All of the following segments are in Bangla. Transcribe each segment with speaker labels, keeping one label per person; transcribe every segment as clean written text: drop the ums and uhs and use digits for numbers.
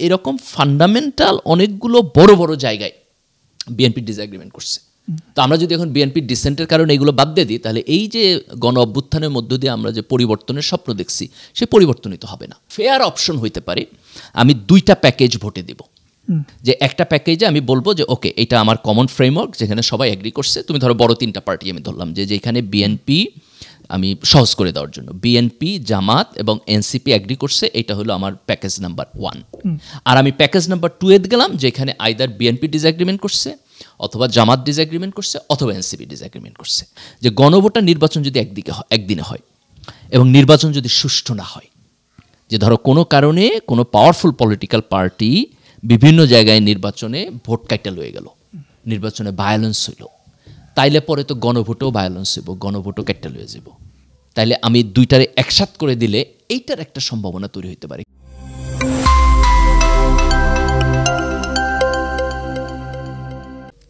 Speaker 1: এরকম ফান্ডামেন্টাল অনেকগুলো বড় বড় জায়গায় বিএনপি ডিসএগ্রিমেন্ট করছে। তো আমরা যদি এখন বিএনপির ডিসেন্টের কারণে এগুলো বাদ দিয়ে দিই, তাহলে এই যে গণ অভ্যুত্থানের মধ্য দিয়ে আমরা যে পরিবর্তনের স্বপ্ন দেখছি, সে পরিবর্তনই তো হবে না। ফেয়ার অপশন হইতে পারে আমি 2টা প্যাকেজ ভোটে দিব, যে একটা প্যাকেজে আমি বলবো যে ওকে এটা আমার কমন ফ্রেমওয়ার্ক, যেখানে সবাই এগ্রি করছে। তুমি ধরো বড় 3টা পার্টি আমি ধরলাম, যে যেখানে বিএনপি, আমি সহজ করে দেওয়ার জন্য, বিএনপি, জামাত এবং এনসিপি এগ্রি করছে, এটা হলো আমার প্যাকেজ নাম্বার 1। আর আমি প্যাকেজ নাম্বার 2 গেলাম, যেখানে আইদার বিএনপি ডিসএগ্রিমেন্ট করছে, অথবা জামাত ডিসএগ্রিমেন্ট করছে, অথবা এনসিপি ডিসএগ্রিমেন্ট করছে। যে গণভোটার নির্বাচন যদি একদিনে হয় এবং নির্বাচন যদি সুষ্ঠু না হয়, যে ধরো কোনো কারণে কোনো পাওয়ারফুল পলিটিক্যাল পার্টি বিভিন্ন জায়গায় নির্বাচনে ভোট কাইটা লয়ে গেল, নির্বাচনে ভায়োলেন্স হইল, তাইলে পরে তো গণভোটেও ভায়োলেন্স হইব, গণভোটও কাইটা লয়ে যাব। তাইলে আমি 2টারে একসাথ করে দিলে এইটার একটা সম্ভাবনা তৈরি হইতে পারে।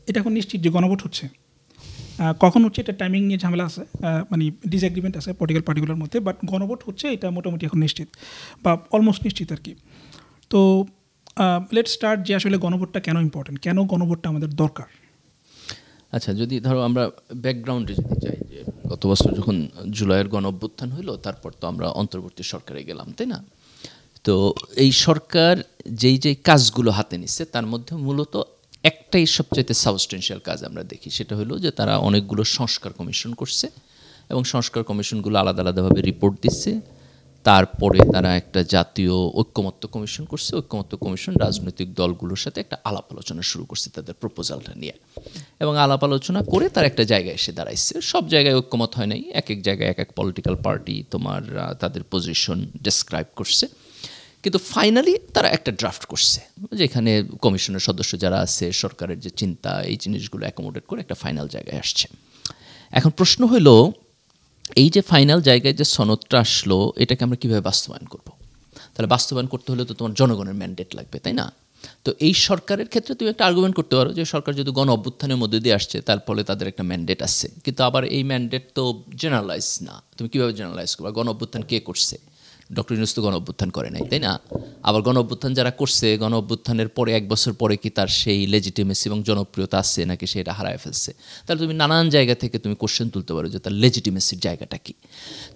Speaker 2: এটা এখন নিশ্চিত যে গণভোট হচ্ছে, কখন হচ্ছে এটা টাইমিং নিয়ে ঝামেলা আছে, মানে ডিসএগ্রিমেন্ট আছে পলিটিক্যাল পার্টিগুলোর মধ্যে, বাট গণভোট হচ্ছে এটা মোটামুটি এখন নিশ্চিত বা অলমোস্ট নিশ্চিত আর কি। তো লেটস স্টার্ট যে আসলে গণভোটটা কেন ইম্পর্টেন্ট, কেন গণভোটটা আমাদের দরকার।
Speaker 1: আচ্ছা, যদি ধরো আমরা ব্যাকগ্রাউন্ডে যেতে চাই, যে গত বছর যখন জুলাইয়ের গণ অভ্যুত্থান হইলো, তারপর তো আমরা অন্তর্বর্তী সরকারে গেলাম, তাই না? তো এই সরকার যেই কাজগুলো হাতে নিচ্ছে, তার মধ্যে মূলত একটাই সবচাইতে সাবস্টেন্সিয়াল কাজ আমরা দেখি, সেটা হলো যে তারা অনেকগুলো সংস্কার কমিশন করছে এবং সংস্কার কমিশনগুলো আলাদা আলাদাভাবে রিপোর্ট দিচ্ছে। তারপরে তারা একটা জাতীয় ঐক্যমত্য কমিশন করছে। ঐক্যমত্য কমিশন রাজনৈতিক দলগুলোর সাথে একটা আলাপ আলোচনা শুরু করছে তাদের প্রপোজালটা নিয়ে, এবং আলাপ আলোচনা করে তার একটা জায়গায় এসে দাঁড়াইছে। সব জায়গায় ঐক্যমত হয় নাই, এক এক জায়গায় এক এক পলিটিক্যাল পার্টি তোমার তাদের পজিশন ডেসক্রাইব করছে, কিন্তু ফাইনালি তারা একটা ড্রাফট করছে, যেখানে কমিশনের সদস্য যারা আছে, সরকারের যে চিন্তা, এই জিনিসগুলো অ্যাকোমোডেট করে একটা ফাইনাল জায়গায় আসছে। এখন প্রশ্ন হলো, এই যে ফাইনাল জায়গায় যে সনদটা আসলো, এটাকে আমরা কীভাবে বাস্তবায়ন করব? তাহলে বাস্তবায়ন করতে হলে তো তোমার জনগণের ম্যান্ডেট লাগবে, তাই না? তো এই সরকারের ক্ষেত্রে তুমি একটা আর্গুমেন্ট করতে পারো যে সরকার যদি গণ অভ্যুত্থানের মধ্যে দিয়ে আসছে, তার ফলে তাদের একটা ম্যান্ডেট আছে, কিন্তু আবার এই ম্যান্ডেট তো জেনারেলাইজ না। তুমি কীভাবে জেনারেলাইজ করবে? গণ অভ্যুত্থান কে করছে? ডক্টর ইউনূস তো গণ অভ্যুত্থান করে নাই, তাই না? আবার গণ অভ্যুত্থান যারা করছে, গণ অভ্যুত্থানের পরে 1 বছর পরে কি তার সেই লেজিটিমেসি এবং জনপ্রিয়তা আছে, নাকি সেটা হারায় ফেলছে? তাহলে তুমি নানান জায়গা থেকে তুমি কোশ্চেন তুলতে পারো যে তার লেজিটিমেসির জায়গাটা কি।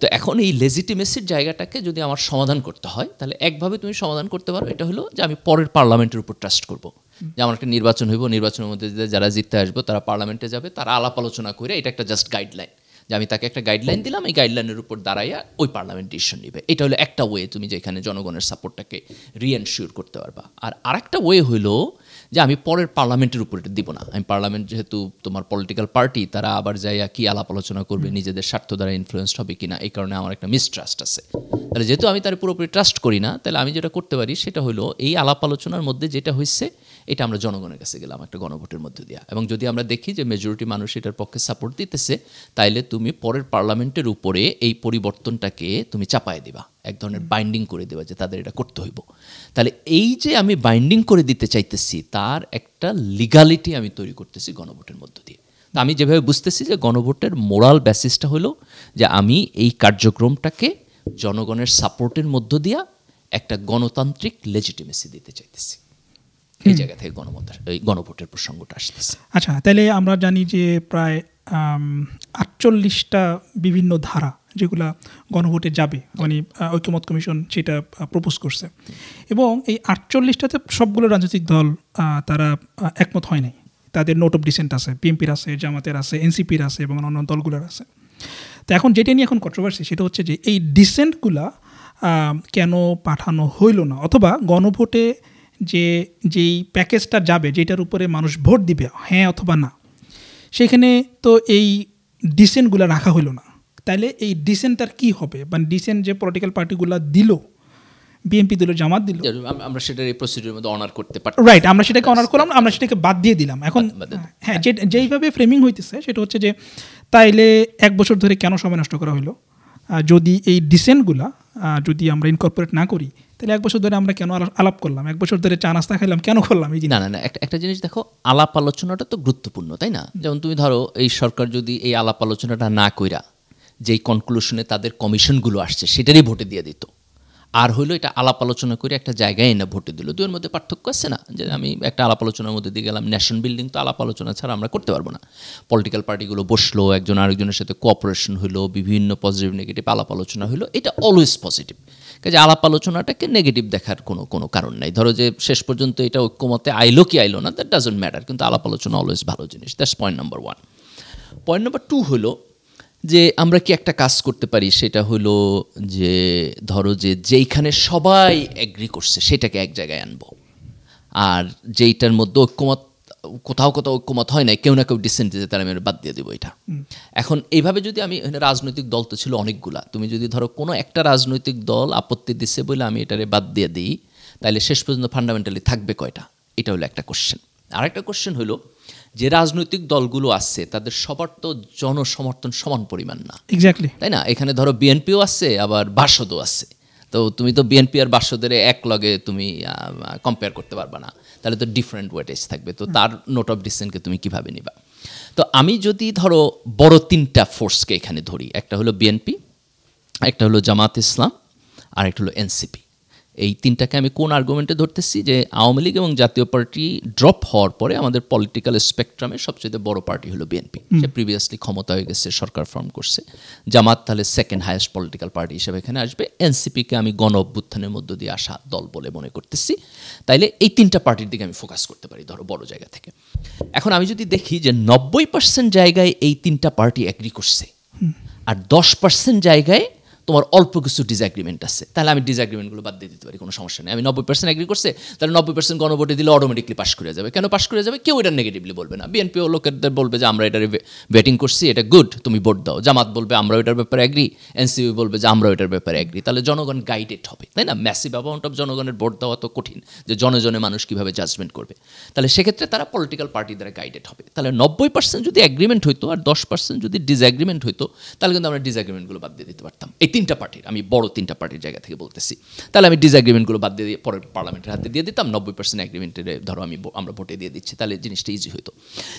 Speaker 1: তো এখন এই লেজিটিমেসির জায়গাটাকে যদি আমার সমাধান করতে হয়, তাহলে একভাবে তুমি সমাধান করতে পারো, এটা হলো যে আমি পরের পার্লামেন্টের উপর ট্রাস্ট করব। যে আমার একটা নির্বাচন হইব, নির্বাচনের মধ্যে যারা জিততে আসবো তারা পার্লামেন্টে যাবে, তারা আলাপ আলোচনা করে, এটা একটা জাস্ট গাইডলাইন, যে আমি তাকে একটা গাইডলাইন দিলাম, এই গাইডলাইনের উপর দাঁড়াইয়া ওই পার্লামেন্ট ডিসিশন নেবে। এটা হলো একটা ওয়ে, তুমি যেখানে জনগণের সাপোর্টটাকে রিএনশিওর করতে পারবা। আর আরেকটা ওয়ে হইলো যে আমি পরের পার্লামেন্টের উপর এটা দিব না। আমি পার্লামেন্ট যেহেতু তোমার পলিটিক্যাল পার্টি, তারা আবার যাইয়া কি আলাপ আলোচনা করবে, নিজেদের স্বার্থ দ্বারা ইনফ্লুয়েসড হবে কিনা, এই কারণে আমার একটা মিসট্রাস্ট আছে। তাহলে যেহেতু আমি তার পুরোপুরি ট্রাস্ট করি না, তাহলে আমি যেটা করতে পারি সেটা হলো এই আলাপ আলোচনার মধ্যে যেটা হয়েছে, এটা আমরা জনগণের কাছে গেলাম একটা গণভোটের মধ্যে দিয়া, এবং যদি আমরা দেখি যে মেজরিটি মানুষ এটার পক্ষে সাপোর্ট দিতেছে, তাইলে তুমি পরের পার্লামেন্টের উপরে এই পরিবর্তনটাকে তুমি চাপায় দিবা, এক ধরনের বাইন্ডিং করে দেবা যে তাদের এটা করতে হইব। তাহলে এই যে আমি বাইন্ডিং করে দিতে চাইতেছি, তার একটা লিগালিটি আমি তৈরি করতেছি গণভোটের মধ্য দিয়ে। তা আমি যেভাবে বুঝতেছি যে গণভোটের মোরাল বেসিসটা হলো যে আমি এই কার্যক্রমটাকে জনগণের সাপোর্টের মধ্য দিয়া একটা গণতান্ত্রিক লেজিটিমেসি দিতে চাইতেছি। এই জায়গা থেকে গণভোটের প্রসঙ্গটা আসতেছে।
Speaker 2: আচ্ছা, তাহলে আমরা জানি যে প্রায় 48টা বিভিন্ন ধারা যেগুলা গণভোটে যাবে, মানে ঐক্যমত কমিশন সেটা প্রপোজ করছে, এবং এই 48টাতে সবগুলো রাজনৈতিক দল তারা একমত হয় নাই। তাদের নোট অফ ডিসেন্ট আছে, বিএনপির আছে, জামাতের আছে, এনসিপির আছে এবং অন্য দলগুলোর আছে। তো এখন যেটা নিয়ে এখন কন্ট্রোভার্সি সেটা হচ্ছে যে এই ডিসেন্টগুলা কেন পাঠানো হইল না, অথবা গণভোটে যেই প্যাকেজটা যাবে, যেটার উপরে মানুষ ভোট দিবে হ্যাঁ অথবা না, সেখানে তো এই ডিসেন্টগুলো রাখা হইল না। তাইলে এই ডিসেন্টটার কি হবে? মানে ডিসেন্ট যে পলিটিক্যাল পার্টিগুলো দিল, বিএনপি দিল, জামাত দিল,
Speaker 1: আমরা সেটার এই প্রসিডিউরের মধ্যে অনার করতে পারি,
Speaker 2: রাইট, আমরা সেটাকে অনার করলাম, আমরা সেটাকে বাদ দিয়ে দিলাম। এখন হ্যাঁ, যেইভাবে ফ্রেমিং হইতেছে সেটা হচ্ছে যে তাইলে 1 বছর ধরে কেন সময় নষ্ট করা হইলো? যদি এই ডিসেন্টগুলা যদি আমরা ইনকর্পোরেট না করি, তাহলে 1 বছর ধরে আমরা কেন আলাপ করলাম? 1 বছর ধরে চা নাস্তা খাইলাম, কেন করলাম? এই
Speaker 1: না, একটা জিনিস দেখো, আলাপ আলোচনাটা তো গুরুত্বপূর্ণ, তাই না? যেমন তুমি ধরো এই সরকার যদি এই আলাপ আলোচনাটা না কইরা যেই কনক্লুশনে তাদের কমিশনগুলো আসছে সেটারই ভোটে দিয়ে দিত, আর হলো এটা আলাপ আলোচনা করে একটা জায়গায় এনে ভোটে দিল, দুয়ের মধ্যে পার্থক্য আছে না? যে আমি একটা আলাপ আলোচনার মধ্যে দিয়ে গেলাম, নেশন বিল্ডিং তো আলাপ আলোচনা ছাড়া আমরা করতে পারবো না। পলিটিক্যাল পার্টিগুলো বসলো, একজন আরেকজনের সাথে কোঅপারেশন হলো, বিভিন্ন পজিটিভ নেগেটিভ আলাপ আলোচনা হলো, এটা অলওয়েজ পজিটিভ। কাজে আলাপ আলোচনাটাকে নেগেটিভ দেখার কোনো কারণ নাই। ধরো যে শেষ পর্যন্ত এটা ঐক্যমতে আইলো কি আইলো না, দ্যাট ডাজন্ট ম্যাটার, কিন্তু আলাপ আলোচনা অলওয়েজ ভালো জিনিস। That's point number 1। Point number 2 হলো যে আমরা কি একটা কাজ করতে পারি, সেটা হলো যে ধরো যে যেইখানে সবাই এগ্রি করছে সেটাকে এক জায়গায় আনবো, আর যেইটার মধ্যে ঐক্যমত কোথাও ঐক্যমত হয় না, কেউ না কেউ ডিসেন্ট দিতে, তাহলে আমি বাদ দিয়ে দেবো এটা। এখন এইভাবে যদি আমি রাজনৈতিক দল তো ছিল অনেকগুলা, তুমি যদি ধরো কোনো একটা রাজনৈতিক দল আপত্তি দিচ্ছে বলে আমি এটারে বাদ দিয়ে দিই, তাহলে শেষ পর্যন্ত ফান্ডামেন্টালি থাকবে কয়টা? এটা হলো একটা কোশ্চেন। আরেকটা কোশ্চেন হলো যে রাজনৈতিক দলগুলো আছে তাদের সবার তো জনসমর্থন সমান পরিমাণ না,
Speaker 2: এক্স্যাক্টলি,
Speaker 1: তাই না? এখানে ধরো বিএনপিও আছে, আবার বাসদও আছে, তো তুমি তো বিএনপি আর বাসদের এক লগে তুমি কম্পেয়ার করতে পারবা না, তাহলে তো ডিফারেন্ট ওয়েটেজ থাকবে। তো তার নোট অফ ডিসেন্টকে তুমি কিভাবে নিবা? তো আমি যদি ধরো বড় 3টা ফোর্সকে এখানে ধরি, একটা হলো বিএনপি, একটা হলো জামাত ইসলাম, আর একটা হলো এনসিপি। এই 3টাকে আমি কোন আর্গুমেন্টে ধরতেছি? যে আওয়ামী লীগ এবং জাতীয় পার্টি ড্রপ হওয়ার পরে আমাদের পলিটিক্যাল স্পেকট্রামে সবচেয়ে বড় পার্টি হলো বিএনপি। সে প্রিভিয়াসলি ক্ষমতা হয়ে গেছে, সরকার ফর্ম করছে। জামাত তাহলে সেকেন্ড হাইয়েস্ট পলিটিক্যাল পার্টি হিসেবে এখানে আসবে। এনসিপিকে আমি গণ অভ্যুত্থানের মধ্য দিয়ে আসা দল বলে মনে করতেছি। তাইলে এই 3টা পার্টির দিকে আমি ফোকাস করতে পারি ধরো বড় জায়গা থেকে। এখন আমি যদি দেখি যে 90% জায়গায় এই 3টা পার্টি এগ্রি করছে, আর 10% জায়গায় তোমার অল্প কিছু ডিসএগ্রিমেন্ট আছে, তাহলে আমি ডিসএগ্রিমেন্টগুলো বাদ দিয়ে দিতে পারি, কোনো সমস্যা নেই। আমি 90% এগ্রি করছে, তাহলে 90% গণভোটে দিলে অটোমেটিকলি পাস করে যাবে। কেন পাস করে যাবে? কেউ এটা নেগেটিভলি বলবে না। বিএনপি ও লোকেদের বলবে যে আমরা এটার ভেটিং করছি, এটা গুড, তুমি ভোট দাও। জামাত বলবে আমরা এটার ব্যাপারে এগ্রি, এনসিপি বলবে যে আমরা এটার ব্যাপারে এগ্রি। তাহলে জনগণ গাইডেড হবে, তাই না? ম্যাসিভ অ্যামাউন্ট অফ জনগণের ভোট দেওয়া তো কঠিন, যে জনে জনে মানুষ কীভাবে জাজমেন্ট করবে। তাহলে সেক্ষেত্রে তারা পলিটিক্যাল পার্টি দ্বারা গাইডেড হবে। তাহলে 90% যদি এগ্রিমেন্ট হইতো আর 10% যদি ডিসএগ্রিমেন্ট হইতো, তাহলে কিন্তু আমরা ডিসএগ্রিমেন্টগুলো বাদ দিয়ে দিতে পারতাম। এই 3টা পার্টির, আমি বড় 3টা পার্টির জায়গা থেকে বলতেছি, তাহলে আমি ডিসএগ্রিমেন্টগুলো বাদ দিয়ে পরের পার্লামেন্টের হাতে দিয়ে দিতাম, 90% এগ্রিমেন্টের ধরো আমরা ভোটে দিয়ে দিচ্ছি, তাহলে জিনিসটা ইজি হতো।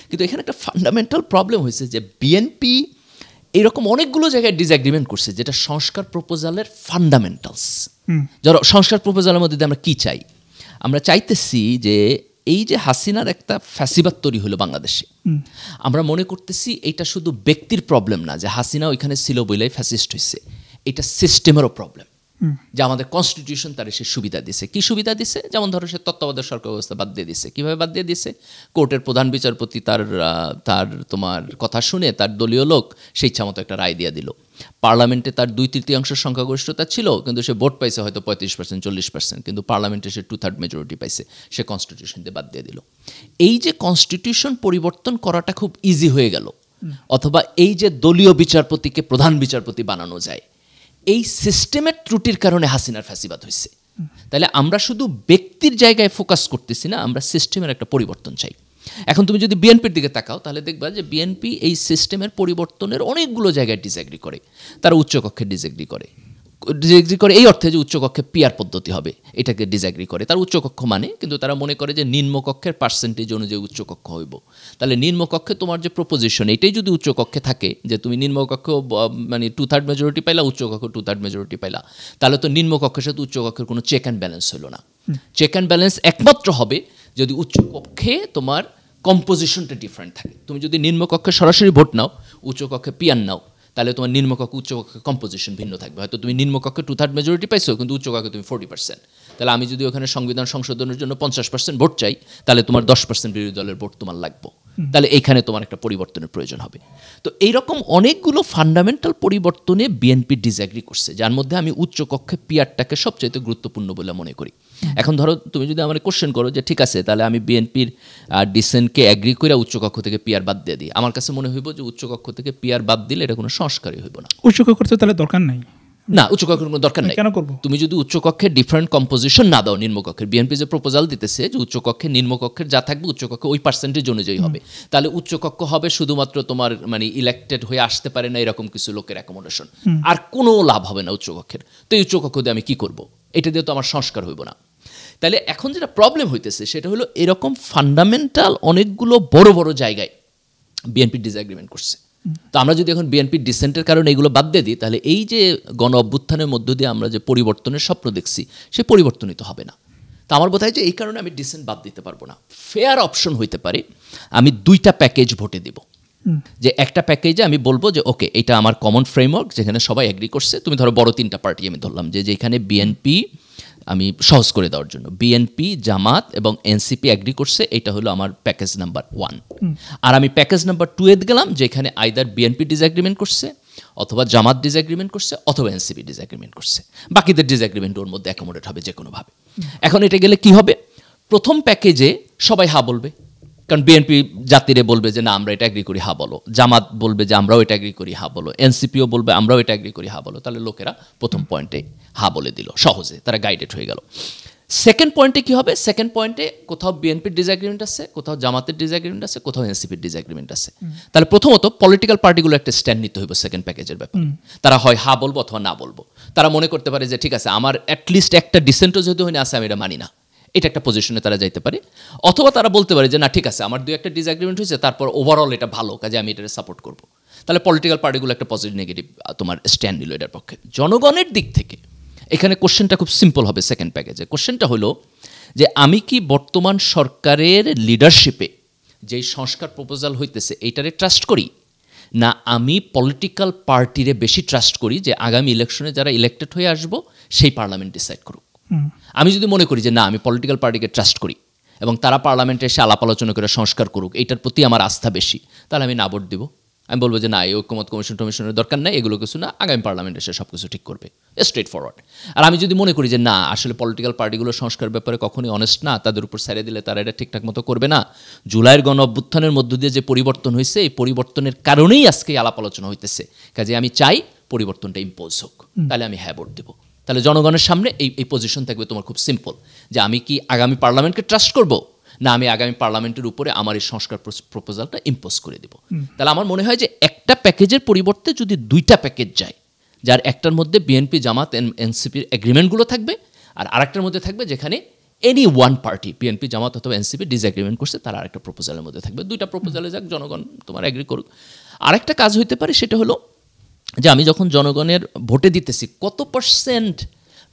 Speaker 1: কিন্তু এখানে একটা ফান্ডামেন্টাল প্রবলেম হয়েছে যে বিএনপি এরকম অনেকগুলো জায়গায় ডিসএগ্রিমেন্ট করছে, যেটা সংস্কার প্রপোজালের ফান্ডামেন্টালস। ধরো সংস্কার প্রপোজালের মধ্যে আমরা কি চাই? আমরা চাইতেছি যে এই যে হাসিনার একটা ফ্যাসিবাদ তৈরি হলো বাংলাদেশে, আমরা মনে করতেছি এটা শুধু ব্যক্তির প্রবলেম না, যে হাসিনা ওইখানে ছিল বলেই ফ্যাসিস্ট হয়েছে, এটা সিস্টেমেরও প্রবলেম। যে আমাদের কনস্টিটিউশন তার সে সুবিধা দিছে। কি সুবিধা দিছে? যেমন ধরো সে তত্ত্বাবধায়ক সরকার ব্যবস্থা বাদ দিয়ে দিছে। কীভাবে বাদ দিয়ে দিছে? কোর্টের প্রধান বিচারপতি তার তোমার কথা শুনে তার দলীয় লোক সেই ইচ্ছা মতো একটা রায় দিয়ে দিল। পার্লামেন্টে তার 2/3 সংখ্যাগরিষ্ঠতা ছিল, কিন্তু সে ভোট পাইছে হয়তো 35%, 40%, কিন্তু পার্লামেন্টে সে 2/3 মেজরিটি পাইছে, সে কনস্টিটিউশন দিয়ে বাদ দিয়ে দিল। এই যে কনস্টিটিউশন পরিবর্তন করাটা খুব ইজি হয়ে গেল, অথবা এই যে দলীয় বিচারপতিকে প্রধান বিচারপতি বানানো যায়, এই সিস্টেমের ত্রুটির কারণে হাসিনার ফ্যাসিবাদ হয়েছে। তাহলে আমরা শুধু ব্যক্তির জায়গায় ফোকাস করতেছি না, আমরা সিস্টেমের একটা পরিবর্তন চাই। এখন তুমি যদি বিএনপির দিকে তাকাও, তাহলে দেখবা যে বিএনপি এই সিস্টেমের পরিবর্তনের অনেকগুলো জায়গায় ডিসএগ্রি করে। তারা উচ্চকক্ষে ডিসএগ্রি করে এই অর্থে যে উচ্চকক্ষে পিয়ার পদ্ধতি হবে, এটাকে ডিসএগ্রি করে। তার উচ্চকক্ষ মানে, কিন্তু তারা মনে করে যে নিম্নকক্ষের পার্সেন্টেজ অনুযায়ী উচ্চকক্ষ হইব। তাহলে নিম্নকক্ষে তোমার যে প্রপোজিশন, এটাই যদি উচ্চকক্ষে থাকে, যে তুমি নিম্নকক্ষ মানে 2/3 মেজরিটি পাইলা, উচ্চকক্ষ 2/3 মেজরিটি পাইলা, তাহলে তো নিম্নকক্ষের সাথে উচ্চকক্ষের কোনো চেক অ্যান্ড ব্যালেন্স হলো না। চেক অ্যান্ড ব্যালেন্স একমাত্র হবে যদি উচ্চকক্ষে তোমার কম্পোজিশনটা ডিফারেন্ট থাকে। তুমি যদি নিম্নকক্ষে সরাসরি ভোট নাও, উচ্চকক্ষে পিয়ার নাও, তাহলে তোমার নিম্নকক্ষ উচ্চকক্ষে কম্পোজিশন ভিন্ন থাকবে। হয়তো তুমি নিম্নকক্ষে 2/3 মেজরিটি পাইছো, কিন্তু উচ্চকক্ষে তুমি 40%। তাহলে আমি যদি ওখানে সংবিধান সংশোধনের জন্য 50% ভোট চাই, তাহলে তোমার 10% বিরোধী দলের ভোট তোমার লাগবে। তাহলে এইখানে তোমার একটা পরিবর্তনের প্রয়োজন হবে। তো এইরকম অনেকগুলো ফান্ডামেন্টাল পরিবর্তনে বিএনপি ডিসএগ্রি করছে, যার মধ্যে আমি উচ্চকক্ষে পিয়ারটাকে সবচেয়ে গুরুত্বপূর্ণ বলে মনে করি। এখন ধরো তুমি যদি আমার কোশ্চেন করো যে ঠিক আছে, তাহলে আমি বিএনপির ডিসেন্টকে অ্যাগ্রি করে উচ্চকক্ষ থেকে পিয়ার বাদ দিয়ে দিই, আমার কাছে মনে হইব যে উচ্চকক্ষ থেকে পিয়ার বাদ দিলে এটা কোনো সংস্কারই হইব না।
Speaker 2: উচ্চকক্ষ করতে তাহলে দরকার নাই
Speaker 1: না, উচ্চকক্ষের কোনো দরকার নাই।
Speaker 2: কেন করব?
Speaker 1: তুমি যদি উচ্চকক্ষে ডিফারেন্ট কম্পোজিশন না দাও নিম্নকক্ষের, বিএনপি যে প্রপোজাল দিতেছে যে উচ্চকক্ষে নিম্নকক্ষের যা থাকবে উচ্চকক্ষে ওই পার্সেন্টেজ অনুযায়ী হবে, তাহলে উচ্চকক্ষ হবে শুধুমাত্র তোমার মানে ইলেক্টেড হয়ে আসতে পারে না এরকম কিছু লোকের অ্যাকোমোডেশন, আর কোনো লাভ হবে না উচ্চকক্ষের। তো এই উচ্চকক্ষ দিয়ে আমি কি করব? এটা দিয়ে তো আমার সংস্কার হইব না। তাহলে এখন যেটা প্রবলেম হইতেছে সেটা হলো এরকম ফান্ডামেন্টাল অনেকগুলো বড় বড় জায়গায় বিএনপি ডিসএগ্রিমেন্ট করছে। তো আমরা যদি এখন বিএনপির ডিসেন্টের কারণে এগুলো বাদ দিয়ে দিই, তাহলে এই যে গণ অভ্যুত্থানের মধ্য দিয়ে আমরা যে পরিবর্তনের স্বপ্ন দেখছি, সে পরিবর্তনই তো হবে না। তো আমার বোধ হয় যে এই কারণে আমি ডিসেন্ট বাদ দিতে পারবো না। ফেয়ার অপশন হইতে পারে আমি 2টা প্যাকেজ ভোটে দিব, যে একটা প্যাকেজে আমি বলবো যে ওকে এটা আমার কমন ফ্রেমওয়ার্ক, যেখানে সবাই এগ্রি করছে। তুমি ধরো বড় 3টা পার্টি আমি ধরলাম, যে যেখানে বিএনপি, আমি সহজ করে দেওয়ার জন্য, বিএনপি, জামাত এবং এনসিপি এগ্রি করছে, এটা হলো আমার প্যাকেজ নাম্বার 1। আর আমি প্যাকেজ নাম্বার 2 গেলাম, যেখানে আইদার বিএনপি ডিসএগ্রিমেন্ট করছে, অথবা জামাত ডিসএগ্রিমেন্ট করছে, অথবা এনসিপি ডিসএগ্রিমেন্ট করছে। বাকিদের ডিসএগ্রিমেন্ট ওর মধ্যে অ্যাকোমোডেট হবে যে কোনোভাবে। এখন এটা গেলে কি হবে, প্রথম প্যাকেজে সবাই হা বলবে, কারণ বিএনপি জাতিরে বলবে যে না আমরা এটা এগ্রি করি, হা বলো। জামাত বলবে যে আমরাও এটা এগ্রি করি, হা বলো। এনসিপিও বলবে আমরাও এটা এগ্রি করি, হা বলো। তাহলে লোকেরা প্রথম পয়েন্টে হা বলে দিল, সহজে তারা গাইডেড হয়ে গেল। সেকেন্ড পয়েন্টে কি হবে, সেকেন্ড পয়েন্টে কোথাও বিএনপির ডিসএগ্রিমেন্ট আছে, কোথাও জামাতের ডিসএগ্রিমেন্ট আছে, কোথাও এনসিপির ডিসএগ্রিমেন্ট আছে। তাহলে প্রথমত পলিটিক্যাল পার্টিগুলো একটা স্ট্যান্ড নিতে হইব সেকেন্ড প্যাকেজের ব্যাপারে। তারা হয় হা বলবো অথবা না বলবো। তারা মনে করতে পারে যে ঠিক আছে আমার অ্যাটলিস্ট একটা ডিসেন্টও যেহেতু হয়নি আছে, আমি এটা মানি না, এটা একটা পজিশনে তারা যাইতে পারে। অথবা তারা বলতে পারে যে না ঠিক আছে আমার 2-1টা ডিসএগ্রিমেন্ট হয়েছে, তারপর ওভারঅল এটা ভালো কাজে আমি এটা সাপোর্ট করব। তাহলে পলিটিক্যাল পার্টিগুলো একটা পজিটিভ নেগেটিভ তোমার স্ট্যান্ড নিল এটার পক্ষে। জনগণের দিক থেকে এখানে কোশ্চেনটা খুব সিম্পল হবে সেকেন্ড প্যাকেজে। কোশ্চেনটা হলো যে আমি কি বর্তমান সরকারের লিডারশিপে যেই সংস্কার প্রপোজাল হইতেছে এইটারে ট্রাস্ট করি, না আমি পলিটিক্যাল পার্টিরে বেশি ট্রাস্ট করি যে আগামী ইলেকশনে যারা ইলেক্টেড হয়ে আসবো সেই পার্লামেন্ট ডিসাইড করুক। আমি যদি মনে করি যে না আমি পলিটিক্যাল পার্টিকে ট্রাস্ট করি এবং তারা পার্লামেন্টে এসে আলাপ আলোচনা করে সংস্কার করুক, এইটার প্রতি আমার আস্থা বেশি, তাহলে আমি না ভোট দিব। আমি বলবো যে না এই ঐক্যমত কমিশনের দরকার নেই, এগুলো কিছু না, আগামী পার্লামেন্টে এসে সব কিছু ঠিক করবে, স্ট্রেট ফরওয়ার্ড। আর আমি যদি মনে করি যে না আসলে পলিটিক্যাল পার্টিগুলো সংস্কার ব্যাপারে কখনোই অনেস্ট না, তাদের উপর ছেড়ে দিলে তারা এটা ঠিকঠাক মতো করবে না, জুলাইয়ের গণ অভ্যুত্থানের মধ্য দিয়ে যে পরিবর্তন হয়েছে এই পরিবর্তনের কারণেই আজকে আলাপ আলোচনা হইতেছে, কাজে আমি চাই পরিবর্তনটা ইম্পোজ হোক, তাহলে আমি হ্যাঁ ভোট দেবো। তাহলে জনগণের সামনে এই পজিশন থাকবে তোমার খুব সিম্পল, যে আমি কি আগামী পার্লামেন্টকে ট্রাস্ট করব, না আমি আগামী পার্লামেন্টের উপরে আমার এই সংস্কার প্রপোজালটা ইম্পোজ করে দেব। তাহলে আমার মনে হয় যে একটা প্যাকেজের পরিবর্তে যদি 2টা প্যাকেজ যায়, যার একটার মধ্যে বিএনপি, জামাত, এনসিপির এগ্রিমেন্টগুলো থাকবে, আর আরেকটার মধ্যে থাকবে যেখানে এনি ওয়ান পার্টি, বিএনপি, জামাত অথবা এনসিপি ডিসএগ্রিমেন্ট করছে, তারা আরেকটা প্রপোজালের মধ্যে থাকবে। 2টা প্রপোজালে যাক, জনগণ তোমার এগ্রি করুক। আরেকটা কাজ হইতে পারে, সেটা হলো যে আমি যখন জনগণের ভোটে দিতেছি কত %